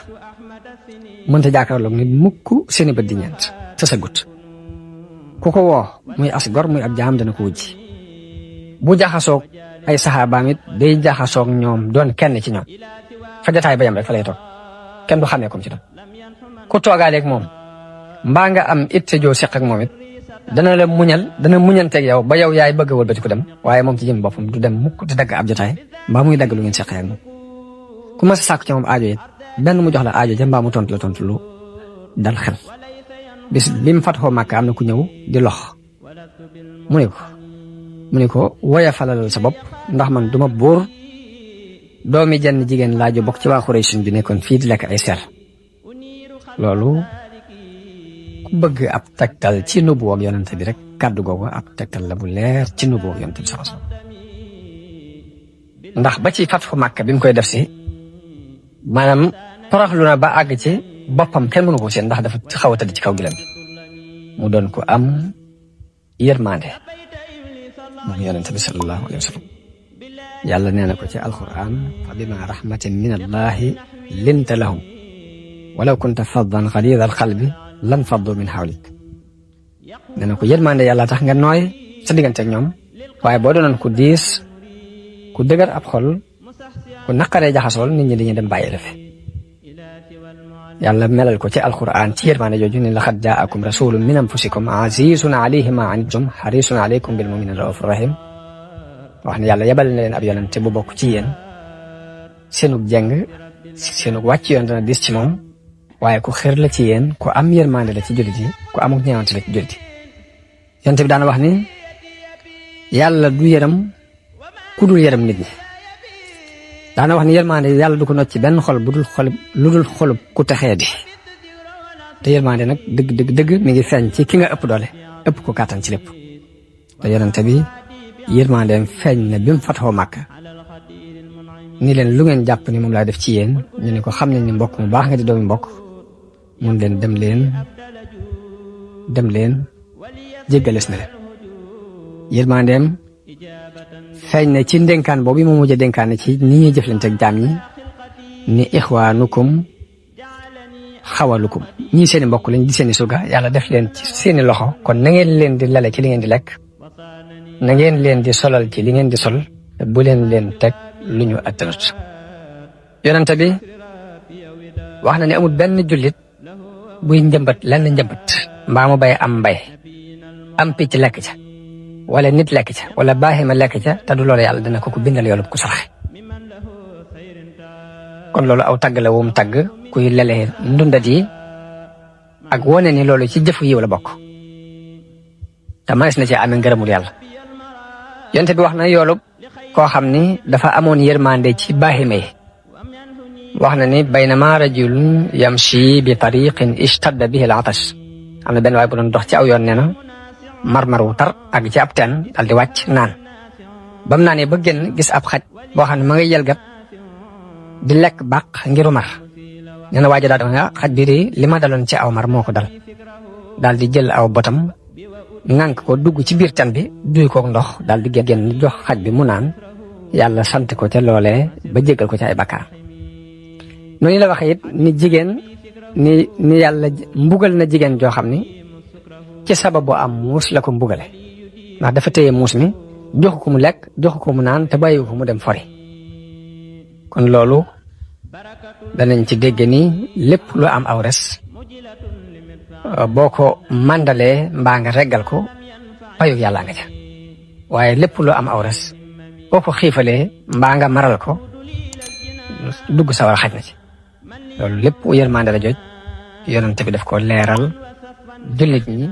mënta jàkkaarloog nit mukk seeni bët di ñeent te sa gut ku ko woo muy as gor muy ab jaam dana ko wujji bu jaxasoog ay saxaabaam it day jaxasoog ñoom doon kenn ci ñoom fa jataay ba yam rek fa lay toog kenn du xamee comme ci doon ku toogaaleeg moom mbaa nga am it te joo seq ak moom it dana muñanteeg yow ba yow yaay bëgg a wëlbati ko dem waaye moom ci jëm boppam du dem mukk di dagg ab jataay mbaa muy dagg lu ngeen seqee ak moom ku ma sa sàkk ci moom aajo it benn mu jox la aajo ja mbaa mu tontu lu dal xel bis bi mu fatxoo Màkka am na ku ñëw di lox mu ne ko woya falalal sa bopp ndax man duma buur doomi jenn jigéen laajo bokk ci waa Xuraysh bi nekkoon fii di lekk ay ser loolu ku bëgg ab tegtal ci nubuwwa ak yonent bi rek kàddu googu ab tegtal la bu leer ci nubuwwa ak yonent bi sax ndax ba ci fatxu Màkka bi mu koy def si maanaam toroxlu na ba àgg ci boppam kenn mënu ko seen ndax dafa xaw a tëdd ci kaw gilam bi mu doon ko am yërmande moom yonent bi sallallahu alayhi wa sallam yàlla nee na ko ci alquran fa bima rahmatin min allahi linta lahum walaw kunta faddan ghalida alqalbi lan faddu min hawlik nee na ko yërmande yàlla tax nga nooy sa diggante ak ñoom waaye boo doonoon ku diis ku dëgër ab xol ku naqaree jaxasool nit ñi dañuy dem bàyyi la fi yàlla melal ko ci alquran ci yërmande jooju ne laqad jaakum rasulun min anfusikum azizun alayhi ma anittum harisun alaykum bil mu'minina raufur rahim wax ne yàlla yebal na leen ab yonente bu bokk ci yéen seenug jeng seenug wàcc yoon dana dis ci moom waaye ku xër la ci yéen ku am yërmande la ci jullit yi ku amuk ñeewante la ci jullit yi yonente bi daana wax ni yàlla du yërëm ku dul yërëm nit ñi daana wax ni yërmande yàlla du ko nocc ci benn xol lu dul xolub ku texee di te yërmande nag dëgg mi ngi feeñ ci ki nga ëpp doole ëpp ko kàttan ci lépp te yonente bi yërmandeem feeñ na bi mu fatxoo Màkka ni leen lu ngeen jàpp ni moom laa def ci yéen ñu ne ko xam nañ ni mbokk mu baax nga di doomi mbokk mun leen dem leen jéggales na leen yërmandeem feeñ na ci ndénkaan boobu mu mujj a dénkaane ci ni ñuy jëflante ak jaam ñi ni ixwaanukum xawalukum ñii seeni mbokk lañ di seeni surga yàlla def leen ci seeni loxo kon na ngeen leen di lale ci li ngeen di lekk na ngeen leen di solal ci li ngeen di sol te bu leen teg lu ñu attanut yonente bi wax na ne amul benn jullit buy njëmbat lenn njëmbat mbaa mu bay am mbay am picc lekk ca wala nit lekk ca wala baaxima lekk ca te du loolu yàlla dana ko bindal yoolub ku saraxe kon loolu aw tagg la wum tagg kuy lelee ndundat yi ak wone ni loolu ci jëfu yiw la bokk te manes na ci amee ngërëmul yàlla yonte bi wax na yoolub koo xam ni dafa amoon yërmande ci baaxima yi wax na ni baynama rajulun yamshi bi tariqin ishtadda bihi al-atash am na benn waay bu doon dox ci aw yoon nee na marmar wu tar ak ci ab teen dal di wàcc naan ba mu naanee ba génn gis ab xaj boo xam ne ma ngay yelgat di lekk bàq ngiru mar nee na waaja daa doon xaj bi de li ma daloon ci aw mar moo ko dal daal di jël aw botam ŋànk ko dugg ci biir teen bi duy ko ndox daal di génn jox xaj bi mu naan yàlla sant ko ca loolee ba jégal ko ci ay bakkaar noonu la waxee it ni jigéen ni yàlla mbugal na jigéen joo xam ni ci sababu am muus la ko mbugale ndax dafa téye muus mi joxu ko mu lekk joxu ko mu naan te bàyyi ko mu dem fori kon loolu danañ ci dégg ni lépp lu am aw res boo ko màndalee mbaa nga reggal ko payu yàlla nga ca waaye lépp lu am aw res boo ko xiifalee mbaa nga maral ko dugg sawar xaj na ci loolu lépp yërmande la joj yonent bi daf ko leeral jullit ñi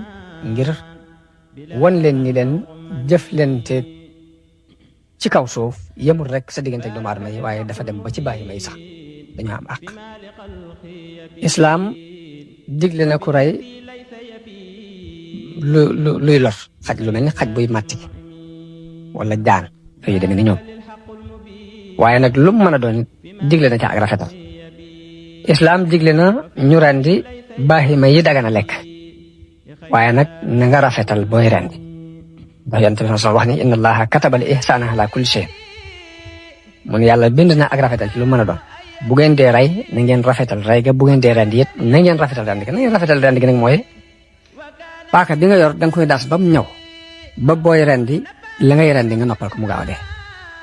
ngir wan leen ni leen jëf leen te ci kaw suuf yemul rek sa diggante ak doomu aadama yi waaye dafa dem ba ci bàyyi may sax dañoo am àq islaam digle na ku rey luy lor xaj lu mel ni xaj buy màtti wala jaan yu demee ni ñoom waaye nag lu mu mën a doon digle na ca ak rafetal islaam digle na ñu rendi baaxima yi dagana lekk waaye nag na nga rafetal booy rendi ndax yonent bi sallallahu wax ni inna allaha kataba al ihsana ala kulli shay mun yàlla bind na ak rafetal ci lu mën a doon bu ngeen dee rey na ngeen rafetal rey ga bu ngeen dee rendi it na ngeen rafetal rendi ga na ngeen rafetal rendi gi nag mooy paaka bi nga yor da nga koy das ba mu ñëw ba booy rendi la ngay rendi nga noppal ko mu gaaw a dee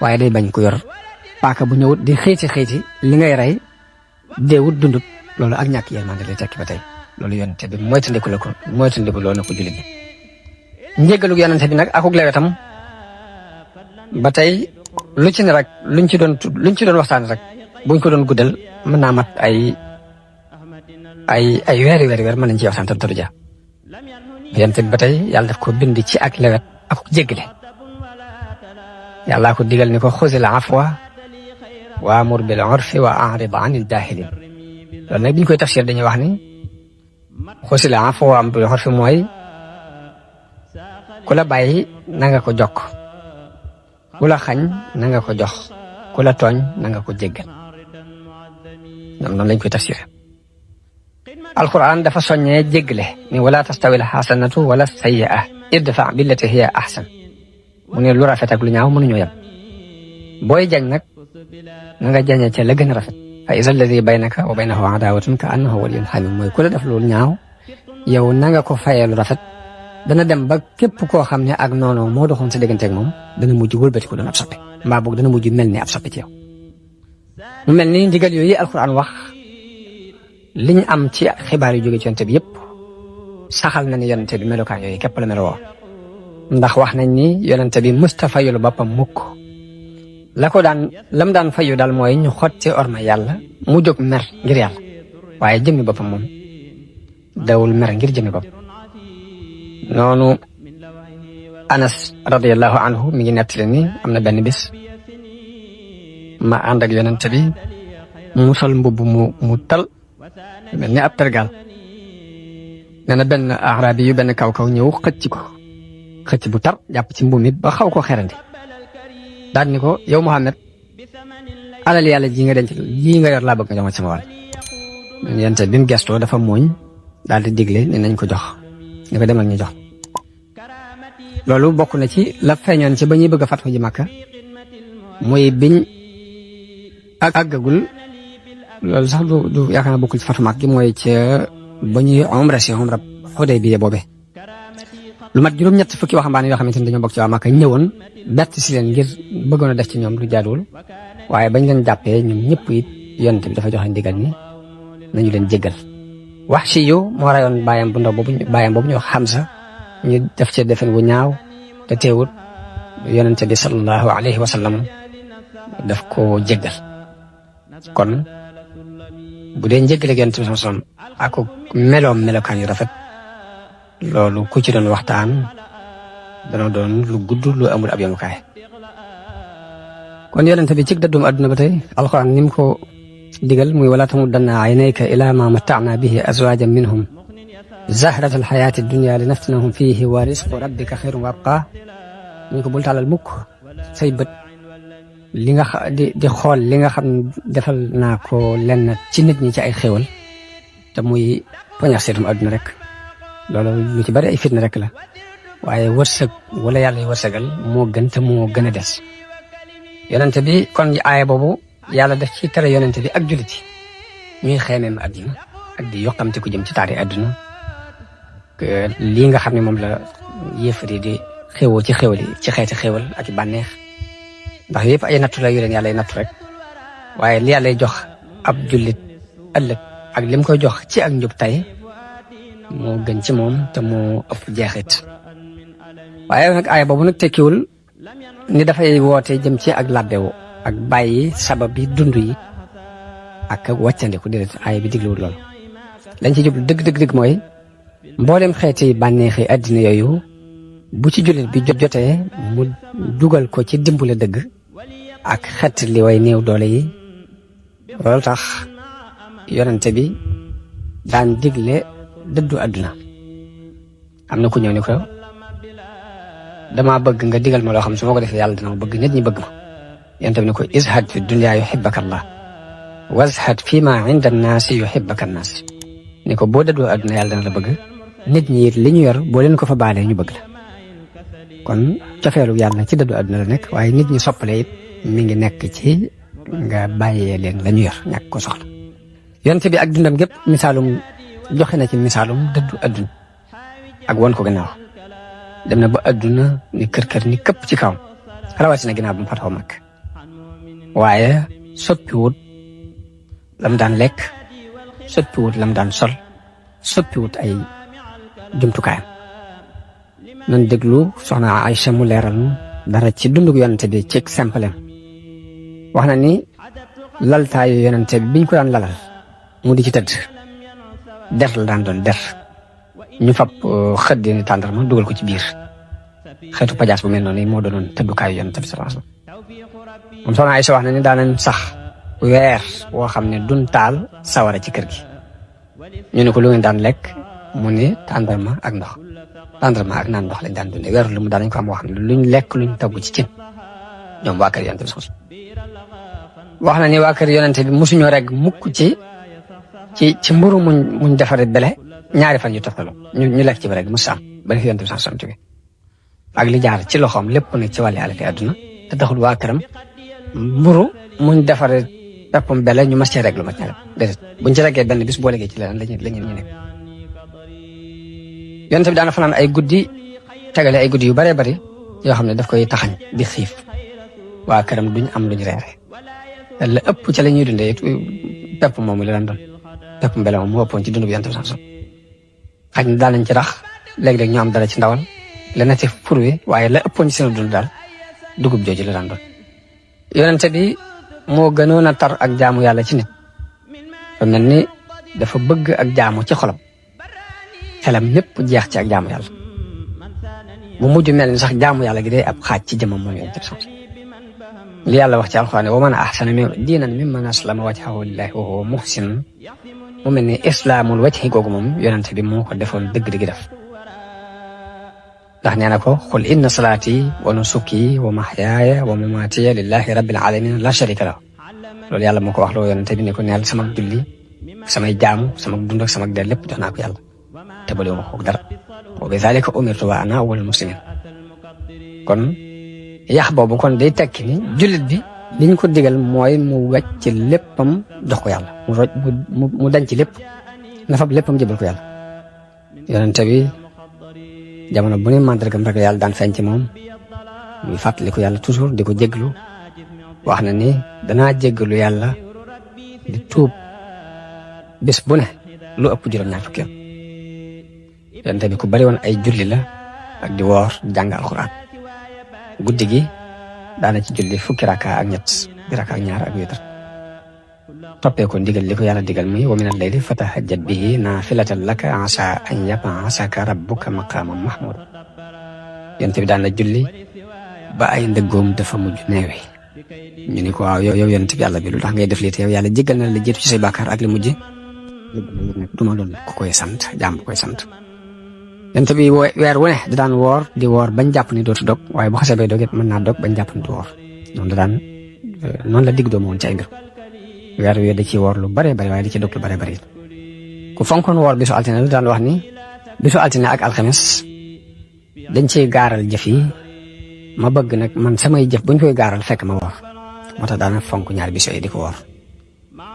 waaye day bañ ko yor paaka bu ñëwut di xiiti li ngay rey deewut dundut loolu ak ñàkk yërmande lay tekki ba tey loolu yonente bi moytandiku loolu na ko jullit ñi njéggalug yonente bi nag akuk lewetam ba tey lu ci ne rek luñ ci doon waxtaan rek buñ ko doon guddal mën naa mat ay weer mën nañ ci waxtaan te du ja yonente bi ba tey yàlla daf ko bind ci ak lewet akuk jéggale yàllaa ko digal ni ko xuzil afwa waamur bil urfi wa a'rid anil jaahiliin loolu nag bi ñu koy tafsir dañuy wax ni xuzil afwa waamur bil urfi mooy ku la bàyyi na nga ko jokk ku la xañ na nga ko jox ku la tooñ na nga ko jéggal ñoom noonu lañ koy tafsir alquran dafa soññee jéggale ni wala tastawi al xasanatu wala sayyi'a idfa billati hiya ahsan mu ne lu rafet ak lu ñaaw mënuñoo yem booy jañ nag na nga jañe ca la gën a rafet fa iza alladi baynaka wa baynahu adaawatun ka annahu waliyyun hamiim mooy ku la def loolu ñaaw yow na nga ko fayee lu rafet dana dem ba képp koo xam ne ak noonu moo doxoon sa diggante ak moom dana mujj wëlbati ko doon ab soppe mbaa boog dana mujj mel ni ab soppe ci yow mu mel ni ndigal yooyu alquran wax li ñu am ci xibaar yu jóge ci yonente bi yëpp saxal na ni yonente bi melokaan yooyu képp la meloo ndax wax nañ ni yonente bi musta fayul boppam mukk lam daan fayu daal mooy ñu xotti orma yàlla mu jóg mer ngir yàlla waaye jëmmi boppam moom dawul mer ngir jëmmi bopp noonu Anas radiyallahu anhu mi ngi nettali ni am na benn bis ma ànd ak yonente bi mu sol mbubb mu tal mel ni ab tergal nee na benn arabi yu benn kaw ñëw xëcc bu tar jàpp ci mbubb mi ba xaw ko xerandi daal ni ko yow Muhammad alal yàlla ji nga denc ji nga yor laa bëgg nga jox ma sama wàll yonente bi mu gestoo dafa mooñ daal di digle ne nañ ko jox ne ko demal ñu jox loolu bokk na ci la feeñoon ci ba ñuy bëgg a fatxu ji Makka muy biñ àggagul loolu sax du yaakaar naa bokkul ci fatxu Makka gi mooy ca ba ñuy umra Xudaybiya boobe lu mat juróom-ñett fukki waxambaane yoo xamante ni dañoo bokk ci waa Makka ñëwoon bett si leen ngir bëggoon a def ci ñoom lu jaaduwul waaye bañ leen jàppee ñoom ñëpp it yonent bi dafa joxe ndigal ni nañu leen jéggal Wahshi moo rayoon baayam boobu ñu wax Hamza ñu def ci defen wu ñaaw te teewut yonente bi sallallahu alayhi wa sallam daf ko jéggal. kon bu dee njëggale yonente bi sallam ak melokaan yu rafet loolu ku ci doon waxtaan dana doon lu gudd lu amul ab yamukaay. kon yonente bi ci dëddum àdduna ba tey alxuraan ni mu ko digal muy wala tamuddanna aynayka ila ma matta'na bihi azwajan minhum zahrata alxayaati dunya li naftinahum fihi wa risqu rabbika xayrun wa abqa. ñu ko bul tàllal mukk say bët li nga di xool li nga xam defal naa ko lenn ci nit ñi ci ay xéwal te muy poñax seetum àdduna rek. loolu lu ci bari ay fitna rek la waaye wërsëg wala yàlla wërsëgal moo gën te moo gën a des. yonente bi kon aaya boobu yàlla def ci tere yonente bi ak jullit yi ñuy xeemeem àdduna ak di yokkamte ku jëm ci taari àdduna lii nga xam ne moom la yéefar yi di xéwoo ci xéwal yi ci xeeti xéwal ak i bànneex ndax yëpp ay nattu la yu leen yàlla ay nattu rek waaye li yàlla jox ab jullit ëllëg ak lim koy jox ci ak njub tay moo gën ci moom te moo ëpp jeexit. waaye nag aaya boobu nag tekkiwul ni dafay woote jëm ci ak labbewu ak bàyyi sabab yi dund yi ak wàccandiku déedéet aaya bi digluwul loolu. lañ ci jublu dëgg mooy mboolem xeeti bànneexi àddina yooyu bu ci jullit bi jotee mu dugal ko ci dimbule dëgg ak xet li way néew doole yi. loolu tax yonente bi daan digle dëddu àdduna. am na ku ñëw ni ko dama bëgg nga digal ma loo xam su ma ko defee yàlla dina ma bëgg nit ñi bëgg ma. yonente bi ne ko izhad fi dunya yuhibbaka Allah wazhad fi ma inda annaasi yuhibbaka annaas. ni ko boo dëddoo àdduna yàlla dina la bëgg nit ñi it li ñu yor boo leen ko fa baalee ñu bëgg la. kon cofeelu yàlla ci dëddu àdduna la nekk waaye nit ñi soppale it mi ngi nekk ci nga bàyyee leen la ñu yor ñàkk ko soxla. yonente bi ak dundam gépp misaalum joxe na ci misaalum dëddu àdduna ak won ko gannaaw. dem na ba àdduna ni kër ni këpp ci kawam rawatina ginnaaw bu mu fatoo mag waaye soppiwut lam daan lekk soppiwut lam daan sol soppiwut ay jumtukaayam. nan déglu soxna Aïcha mu leeral dara ci dundug yonente bi ci simplem. wax na ni laltaayu yonente bi biñ ko daan lalal mu di ci tëdd der la daan doon der ñu fab xëdd ni tàndarma dugal ko ci biir xeetu pajaas bu mel noonu moo doonoon tëddukaayu yonente bi sallallahu alayhi wasallam. moom soxna Aïcha wax na ni daanañ sax weer woo xam ne duñ taal sawara ci kër gi. ñu ne ko lu ngeen daan lekk mu ne tàndarma ak ndox naan ndox lañ daan dundee weer lu mu daanañ ko am wax ne luñ lekk luñ togg ci cin ñoom waa kër yonente bi sallallahu alayhi wasallam. wax na ni waa kër yonente bi mosuñoo rek mukk ci mburu muñ defaree bele ñaari fan yu toftaloo ñu lekk ci ba rek mu saam ba def yonente bi sallallahu alayhi wasallam ak li jaar ci loxoom lépp nag ci wàllu alali àdduna te taxul waa këram mburu muñ defaree peppam bele ñu mas cee rek lu mat ñaari déedéet buñ ci reggee benn bis boo legee ci leneen la ñu nekk. yonente bi daana fanaan ay guddi tegale ay guddi yu baree bari yoo xam ne daf koy taxañ di xiif waa këram duñ am luñ reere te la ëpp ca la ñuy dundee pepp moomu la daan doon pepp mbele moom moo ëppoon ci dund bi yonente bi sax xaj na daan nañ ci rax léeg-léeg ñu am dara ci ndawal la na ci fur wi waaye la ëppoon ci seen dund daal dugub jooju la daan doon. yonente bi moo gënoon a tar ak jaamu yàlla ci nit fa mel ni dafa bëgg ak jaamu ci xolam xelam ñëpp jeex ci ak jaamu yàlla mu mujj mel ni sax jaamu yàlla gi day ab xaaj ci jëmam moom yonente bi sax li yàlla wax ci alxuraan wa man ahsana diinan mimman aslama wajhahu lillahi wa huwa muhsin mu mel ni islaamul wajhi googu moom yonente bi moo ko defoon dëgg-dëgg def ndax nee na ko qul inna salaati wa nusuki wa mahyaaya wa mamaatiya lillahi rabbil alamin la sharika lahu loolu yàlla moo ko wax loo yonente bi ne ko neel sama julli samay jaamu sama dund ak sama dee lépp jox naa ko yàlla te bale ma ko dara wa bi zalika umirtu wa ana awwalul muslimin. kon yax boobu kon day tekki ni jullit bi liñ ko digal mooy mu wàcc léppam jox ko yàlla mu dañ ci lépp na fab léppam jëbal ko yàlla. yonente bi jamono bu ne màndargam rek yàlla daan feeñ ci moom muy fàttali ko yàlla toujours di ko jéglu wax na ni danaa jéggalu yàlla di tuub bés bu ne lu ëpp juróom-ñaar fukki yoon. yonente bi ku bari woon ay julli la ak di woor di jàng alxuraan guddi gi daana ci julli fukki raka ak ñett di raka ak ñaar ak witr toppee ko ndigal li ko yàlla digal muy wa minal layli fatahajjad bihi naafilatan laka asa an yab'asaka rabbuka maqaman mahmud yonent bi daan na julli ba ay ndëggoom dafa mujj neewe ñu ni ko waaw yow yonent bi yàlla bi lu tax ngay def lii te yow yàlla jéggal na la jiitu ci say bàkkaar ak li mujj duma doon ku koy sant jaam bu koy sant yonent bi weer wu ne da daan woor di woor bañ jàpp ni dootu dog waaye bu xasee bay dog it mën naa dog bañ jàpp ni du woor noonu la digg doomu woon ci ay mbir weer wi da ciy woor lu bare bare waaye da ci dog lu bare bare ku fonkoon woor bisu altine la daan wax ni bisu altine ak alxames dañ ciy gaaral jëf yi ma bëgg nag man samay jëf buñ koy gaaral fekk ma woor moo tax daana fonk ñaari bis yooyu di ko woor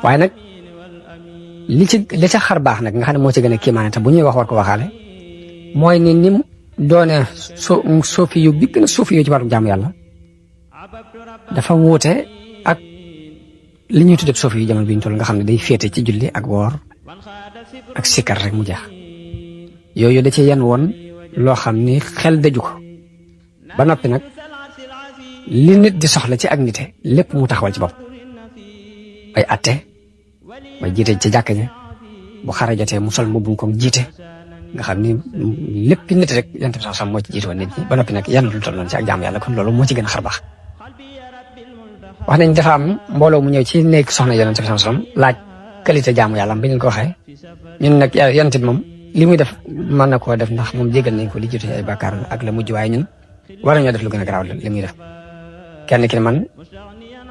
waaye nag li ca xar baax nag nga xam ne moo ci gën a kiimaane te bu ñuy wax war ko waxaale mooy ni nim doone soofi yu bi gën a soofi yu ci wàllu jaamu yàlla dafa wuute ak li ñuy tuddee soofi yu jamono bi ñu toll nga xam ne day féete ci julli ak woor ak sikkar rek mu jeex yooyu da ci yenn woon loo xam ni xel daju ko ba noppi nag li nit di soxla ci ak nite lépp mu taxawal ci bopp ay atte may jiite ci jàkka ja bu xare jotee mu sol mbubbum ko jiite nga xam ni lépp nit rek yonent bi sax moo ci jiite woon nit ñi ba noppi nag yenn lu toll noonu ci ak jaamu yàlla kon loolu moo ci gën a xar baax wax nañ dafa am mbooloo mu ñëw ci néeg soxna yonent bi sax laaj qualité jaamu yàlla bi ñu ko waxee ñun nag yonent bi moom li muy def mën na koo def ndax moom jégal nañ ko li jiitu ci ay bàkkaar ak la mujj waaye ñun war nañoo def lu gën a garaaw li muy def kenn ki ne man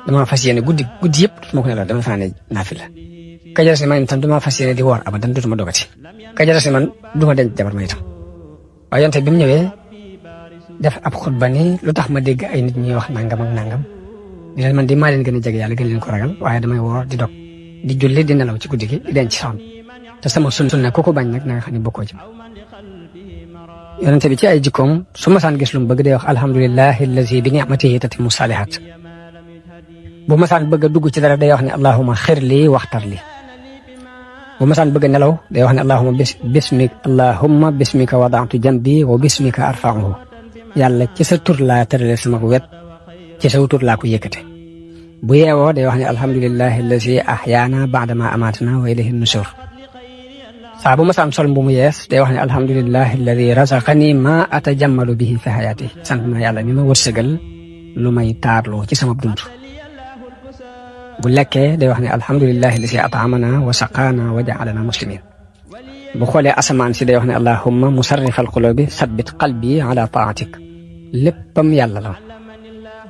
dama fas yéene guddi yëpp dutuma ko nelaw dama fanaane naafila kajaras ni man itam dama fas yéene di woor abadan dutuma dogati kajaras ni man duma denc jabar ma itam waaye yonte bi mu ñëwee def ab xutba ni lu tax ma dégg ay nit ñuy wax nangam ak nangam di leen man di maa leen gën a jege yàlla gën leen ko ragal waaye damay woor di dog di julli di nelaw ci guddi gi di denc soxna te sama sunna ku ko bañ nag na nga xam ne bokkoo ci yonente bi ci ay jikkoom su masaan gis lu mu bëgg day wax alhamdulillahi allazi bi ni'matihi tatimmu salihat bu masaan bëgg a dugg ci dara day wax ne allahuma xir lii waxtar li bu masaan bëgg a nelaw day wax ne allahuma bismika wada'tu jambi wa bismika arfa'uhu yàlla ci sa tur laa tërale sama wet ci sa tur laa ko yëkkate bu yeewoo day wax ne alhamdulillahi allazi ahyaana ba'dama amatana wa ilayhi nushur saa bu masaan sol mbu mu yees day wax ne alhamdulillahi alladi razaqani ma atajammalu bihi fi hayati sant na yàlla mi ma wërsëgal lu may taarloo ci sama dund bu lekkee day wax ne alhamdulillahi alladi at'amana wa saqaana wa ja'alana muslimin bu xoolee asamaan si day wax ne allahumma musarrifal qulubi sabbit qalbi ala taatik léppam yàlla la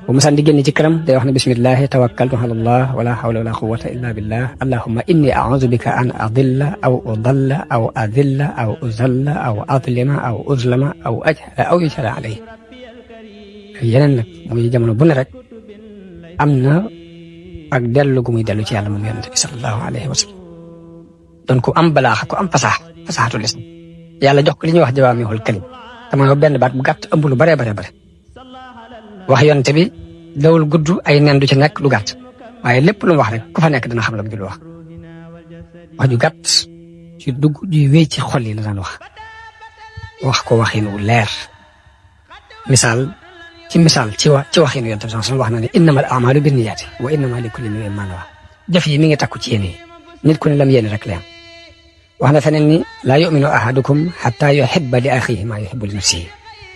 bu masaan di génn ci këram day wax ne bismillahi tawakkaltu ala allah wala hawla wala quwwata illa billah allahumma inni a'udhu bika an adilla aw udalla aw adilla aw uzalla aw adlima aw uzlama aw ajhala aw yujhala alayhi yeneen nag muy jamono bu ne rek am na ak dellu gu muy dellu ci yàlla moom yonent bi sallallahu alayhi wa sallam doon ku am balaaxa ku am fasaxatul lism yàlla jox ko li ñuy wax jawaamihul kalim te mooy benn baat bu gàtt ëmb lu bare wax yonte bi dawul gudd ay nen du ci nekk lu gàtt waaye lépp lu mu wax rek ku fa nekk dina xam la mu wax ju gàtt ci dugg ju wéy ci xol yi la daan wax ko waxin wu leer misaal ci waxinu yonte bi wax na ne innamal a'malu binniyaati wa innama likulli imri'in ma nawa jëf yi mi ngi takku ci yéene nit ku ne lam yéene rek la wax na feneen ni laa yu'minu ahadukum hatta yuhibba li axihi ma yuhibbu li nafsihi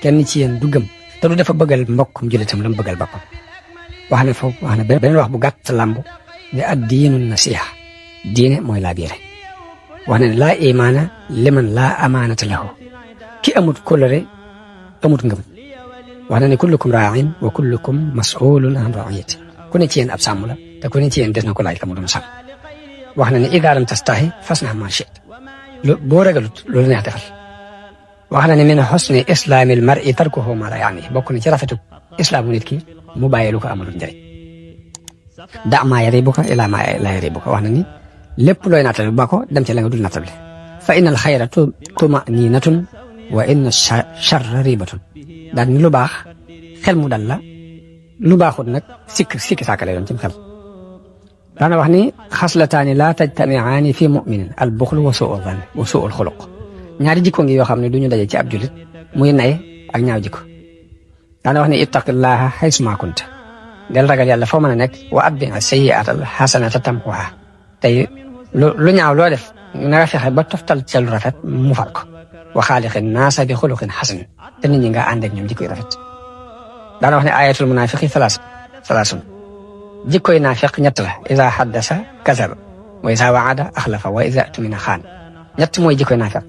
kenn ci yéen du gëm te du dafa bëggal mbokkum jullitam la mu bëggal boppam wax na beneen wax bu gàtt làmb ne ad-diinu nasiha diine mooy laa biire wax na ne laa imaana liman laa amaanata lahu ki amut kóllëre amut ngëm wax na ne kullukum raa'in wa kullukum mas'ulun an ra'iyati ku ne ci yéen ab sàmm la te ku ne ci yéen des na ko laaj la mu doon sàmm wax na ne idaa lam tastahi fasna' maa shi'ta boo ragalut loolu neex defal wax na ne min husni islaamil mar'i tarkuhu maa laa ya'nihi bokk na ci rafetu islaamu nit ki mu bàyyi lu ko amalul njëriñ da' maa yariibuka ilaa maa laa yariibuka wax na ni lépp looy nattale ba ko dem ci la nga dul nattale fa innal xayra tuma'niinatun wa inna sharra riibatun daal ni lu baax xel mu dal la lu baaxut nag sikki saakale doon ci xel daana wax ni xaslataani laa tajtami'aani fi mu'minin al buxlu wa suu'u zanni wa suu'ul xuluq ñaari jikko ngi yoo xam ne du ñu daje ci ab jullit muy nay ak ñaaw jikko daana wax ne ittaqillaha haysuma kunta del ragal yàlla foo mën a nekk wa atbi sayyi'atal hasanata tamhuha tey lu ñaaw loo def na nga fexe ba toftal ca lu rafet mu far ko wa xaaliqin naasa bi xuluqin xasan te nit ñi nga ànd ak ñoom jikkoy rafet daana wax ne ayatul munaafiqi salaasun jikkoy naafiq ñett la iza haddasa kazaba wa iza wa'ada axlafa wa iza tumina xaan ñett mooy jikkoy naafiq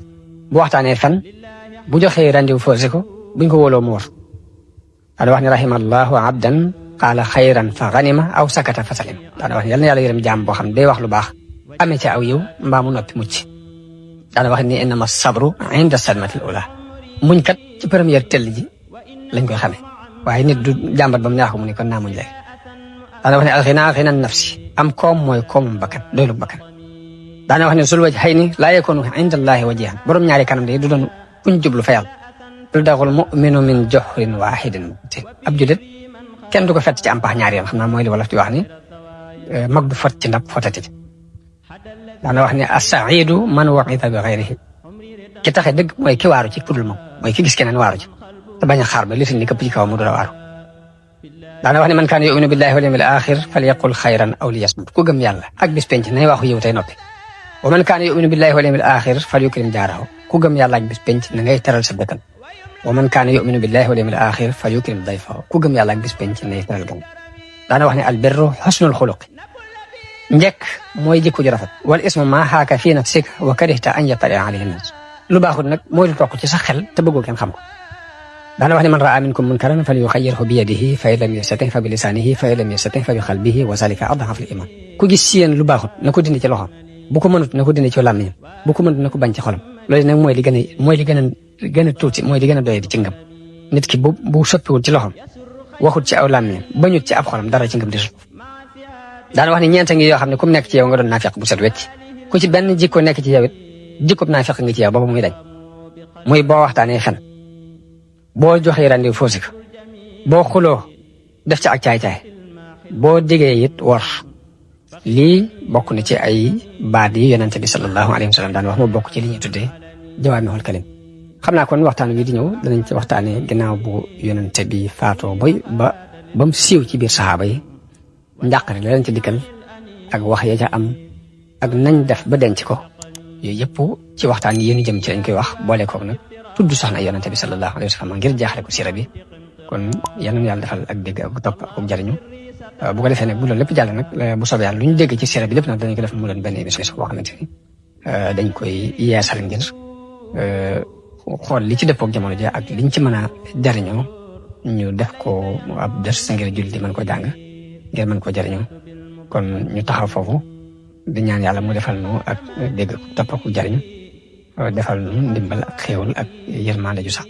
bu waxtaanee fen bu joxee rendez-vous forcé ko buñ ko wóoloo mu war daana wax ne rahimallahu abdan qaala xayran fa ganima aw sakata fa salim daana wax ne yal na yàlla yërëm jaam boo xam day wax lu baax amee ci aw yow mbaa mu noppi mucc daana wax ni innama sabru inda sadmatil ula muñ kat ci première tell ji lañ koy xamee waaye nit du jàmbat ba mu neex ko mu ne kon naa muñ lay daana wax ne alxinaa xina nafsi am koom mooy koomum bakkan doylu bakkan daana wax ne sul waj xëy ni laa yakunu inda allahi wajihan borom ñaari kanam de du doon kuñ jublu fa yàlla lu daxul muminu min joxrin waahidin ab julit kenn du ko fett ci am pax ñaari yoon xam naa mooy li wolof di wax ni mag du fot ci ndab fotati daana wax ne as-sa'idu man wa'ida bi ghayrihi ki taxe dëgg mooy ki waaru ci kudul moom mooy ki gis keneen waaru ci te bañ a xaar ba lifin li këpp ci kaw mu dora waaru daana wax ne man kaana yu'minu billahi wal yawmil axir falyaqul xayran aw liyasmut ku gëm yàlla ak bis penc nay waxu yow tey noppi wa man kaana yu'minu billahi wal yawmil axir falyukrim jaarahu ku gëm yàlla ak bis penc na ngay teral sa dëkkal wa man kaana yu'minu billahi wal yawmil axir falyukrim dayfahu ku gëm yàlla ak bis penc nay teral gan daana wax ne al birru husnul xuluqi njëkk mooy jikko ju rafet wal ismu maa xaaka fii nafsika wa karihta an yattali'a alayhi nas lu baaxul nag mooy lu toq ci sa xel te bëggoo kenn xam ko daana wax ne man raa minkum munkaran falyughayyirhu bi yadihi fa in lam yastati' fa bi lisanihi fa in lam yastati' fa bi qalbihi wa zalika ad'afu al-iman ku gis ci yéen lu baaxut na ko dindi ci loxoom bu ko mënut na ko dindi ci làmmiñam bu ko mënut na ko bañ ci xolam loolu nag mooy li gën a tuuti mooy li gën a doye di ci ngëm nit ki bu soppiwul ci loxoom waxut ci aw làmmiñam bañut ci ab xolam dara ci ngëm di sut daana wax ne ñeenta ngi yoo xam ne ku mu nekk ci yow nga doon naafiq bu set wecc ku ci benn jikko nekk ci yow it jikkob naafiq nga ci yow boobu muy dañ muy boo waxtaanee fen boo joxee rendez-vous faussé ko boo xuloo def ci ak caay-caay boo digee it wor lii bokk na ci ay baat yi yonente bi sallallahu alayhi wa sallam daan wax moo bokk ci li ñuy tuddee jawaamihul kalim xam naa kon waxtaan wi di ñëw danañ ci waxtaanee ginnaaw bu yonente bi faatoo ba mu siiw ci biir saxaaba yi njàqare la leen ci dikkal ak wax ya ca am ak nañ def ba denc ko yooyu yëpp ci waxtaan yi yéen jëm ci lañ koy wax boole koog nag tudd soxna yonente bi sallallahu alayhi wa sallam ngir jaaxale ko sira bi kon yal na yàlla defal ak dégg ak topp ak jariñu bu ko defee nag bu loolu lépp jàll nag bu soobee yàlla lu ñu dégg ci sira bi lépp nag dañ ko def mu doon benn émission boo xamante ni dañ koy yeesal ngir xool li ci dëppoo ak jamono ji ak liñ ci mën a jariñoo ñu def ko ab ders ngir julli di mën ko jàng ngir mën ko jariñoo kon ñu taxaw foofu di ñaan yàlla mu defal nu ak dégg topp ak jariñu defal nu ndimbal ak xéewal ak yërmande ju sax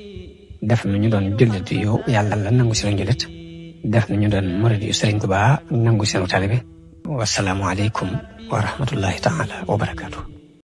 def nu ñu doon jullit yu yàlla la nangu si jullit def na ñu doon murid yu Sëriñ Tuubaa nangu seenu taalibe wasalaamu aleykum wa rahmatullahi taala wa barakaatu